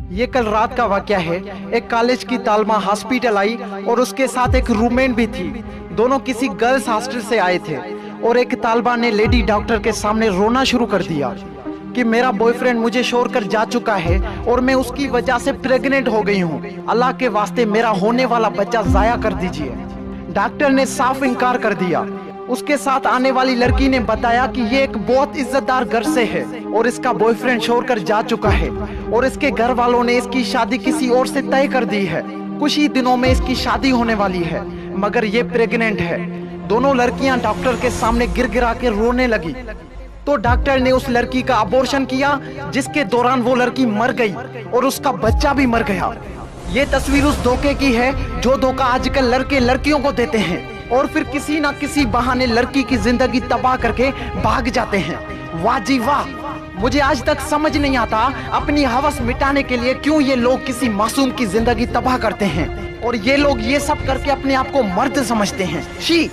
ये कल रात का वाकया है। एक कॉलेज की तालमा हॉस्पिटल आई और उसके साथ एक रूममेट भी थी। दोनों किसी गर्ल्स हॉस्टल से आए थे और एक तालबा ने लेडी डॉक्टर के सामने रोना शुरू कर दिया कि मेरा बॉयफ्रेंड मुझे छोड़कर जा चुका है और मैं उसकी वजह से प्रेग्नेंट हो गई हूँ। अल्लाह के वास्ते मेरा होने वाला बच्चा जाया कर दीजिए। डॉक्टर ने साफ इनकार कर दिया। उसके साथ आने वाली लड़की ने बताया कि ये एक बहुत इज्जतदार घर से है और इसका बॉयफ्रेंड छोड़कर जा चुका है और इसके घर वालों ने इसकी शादी किसी और से तय कर दी है। कुछ ही दिनों में इसकी शादी होने वाली है, मगर ये प्रेग्नेंट है। दोनों लड़कियां डॉक्टर के सामने गिड़गिड़ा के रोने लगी तो डॉक्टर ने उस लड़की का अबॉर्शन किया, जिसके दौरान वो लड़की मर गई और उसका बच्चा भी मर गया। ये तस्वीर उस धोखे की है जो धोखा आजकल लड़के लड़कियों को देते हैं और फिर किसी ना किसी बहाने लड़की की जिंदगी तबाह करके भाग जाते हैं। वाह जी वाह, मुझे आज तक समझ नहीं आता अपनी हवस मिटाने के लिए क्यों ये लोग किसी मासूम की जिंदगी तबाह करते हैं और ये लोग ये सब करके अपने आप को मर्द समझते हैं। शी,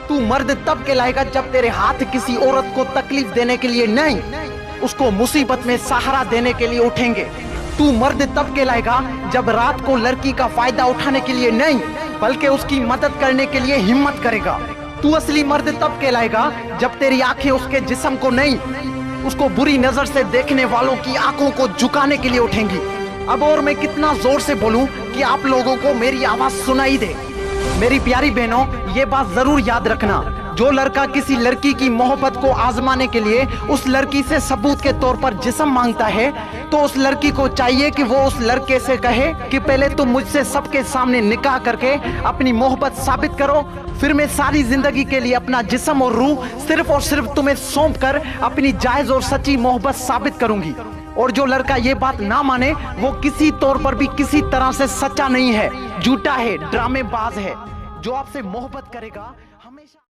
तू मर्द तब कहलाएगा जब तेरे हाथ किसी औरत को तकलीफ देने के लिए नहीं, उसको मुसीबत में सहारा देने के लिए उठेंगे। तू मर्द तब कहलाएगा जब रात को लड़की का फायदा उठाने के लिए नहीं, बल्कि उसकी मदद करने के लिए हिम्मत करेगा। तू असली मर्द तब कहलाएगा जब तेरी आंखें उसके जिस्म को नहीं, उसको बुरी नजर से देखने वालों की आंखों को झुकाने के लिए उठेंगी। अब और मैं कितना जोर से बोलूं कि आप लोगों को मेरी आवाज सुनाई दे। मेरी प्यारी बहनों, ये बात जरूर याद रखना, जो लड़का किसी लड़की की मोहब्बत को आजमाने के लिए उस लड़की से सबूत के तौर पर जिस्म मांगता है, तो उस लड़की को चाहिए कि वो उस लड़के से कहे कि पहले तुम मुझसे सबके सामने निकाह करके अपनी मोहब्बत साबित करो, फिर मैं सारी जिंदगी के लिए अपना जिस्म और रूह सिर्फ और सिर्फ तुम्हें सौंप कर अपनी जायज और सच्ची मोहब्बत साबित करूंगी। और जो लड़का ये बात ना माने वो किसी तौर पर भी किसी तरह से सच्चा नहीं है, झूठा है, ड्रामेबाज है। जो आपसे मोहब्बत करेगा हमेशा